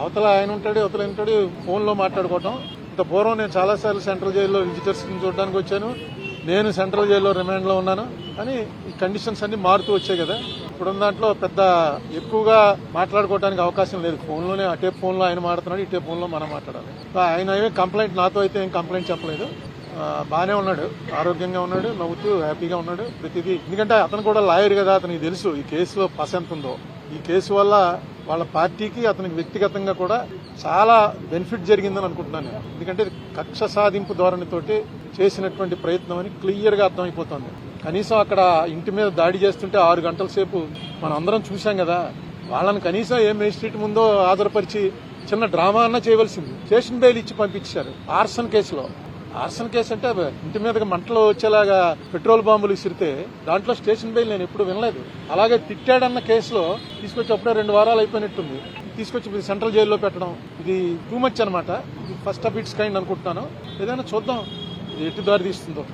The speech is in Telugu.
అవతల ఆయన ఉంటాడు, అవతల ఉంటాడు, ఫోన్లో మాట్లాడుకోవటం. ఇంత పూర్వం నేను చాలాసార్లు సెంట్రల్ జైల్లో విజిటర్స్ చూడడానికి వచ్చాను. నేను సెంట్రల్ జైల్లో రిమాండ్లో ఉన్నాను. కానీ ఈ కండిషన్స్ అన్ని మారుతూ వచ్చాయి కదా. ఇప్పుడున్న దాంట్లో పెద్ద ఎక్కువగా మాట్లాడుకోవడానికి అవకాశం లేదు. ఫోన్లోనే అటే ఫోన్లో ఆయన మాట్లాడుతున్నాడు, ఇటే ఫోన్లో మనం మాట్లాడాలి. ఆయన ఏమీ కంప్లైంట్, నాతో అయితే ఏం కంప్లైంట్ చెప్పలేదు. బాగానే ఉన్నాడు, ఆరోగ్యంగా ఉన్నాడు, నవ్వుతూ హ్యాపీగా ఉన్నాడు ప్రతిదీ. ఎందుకంటే అతను కూడా లాయర్ కదా, అతనికి తెలుసు ఈ కేసులో పస ఎంత ఉందో. ఈ కేసు వల్ల వాళ్ళ పార్టీకి అతనికి వ్యక్తిగతంగా కూడా చాలా బెనిఫిట్ జరిగిందని అనుకుంటున్నాను నేను. ఎందుకంటే కక్ష సాధింపు ధోరణితోటి చేసినటువంటి ప్రయత్నం అని క్లియర్ గా అర్థమైపోతుంది. కనీసం అక్కడ ఇంటి మీద దాడి చేస్తుంటే 6 గంటల సేపు మనం అందరం చూసాం కదా. వాళ్ళని కనీసం ఏ మేజిస్ట్రేట్ ముందో హాజరుపరిచి చిన్న డ్రామా అన్నా చేయవలసింది. స్టేషన్ బెయిల్ ఇచ్చి పంపించారు. ఆర్సన్ కేసులో. ఆర్సన్ కేసు అంటే ఇంటి మీదకి మంటలు వచ్చేలాగా పెట్రోల్ బాంబులు విసిరితే దాంట్లో స్టేషన్ బెయిల్ నేను ఎప్పుడు వినలేదు. అలాగే తిట్టాడన్న కేసులో తీసుకొచ్చి అప్పుడే 2 వారాలు అయిపోయినట్టుంది. తీసుకొచ్చి సెంట్రల్ జైల్లో పెట్టడం ఇది టూ మచ్ అనమాట. ఇది ఫస్ట్ ఆఫ్ ఇట్స్ కైండ్ అనుకుంటున్నాను. ఏదైనా చూద్దాం ఎటు దారి తీస్తుందో.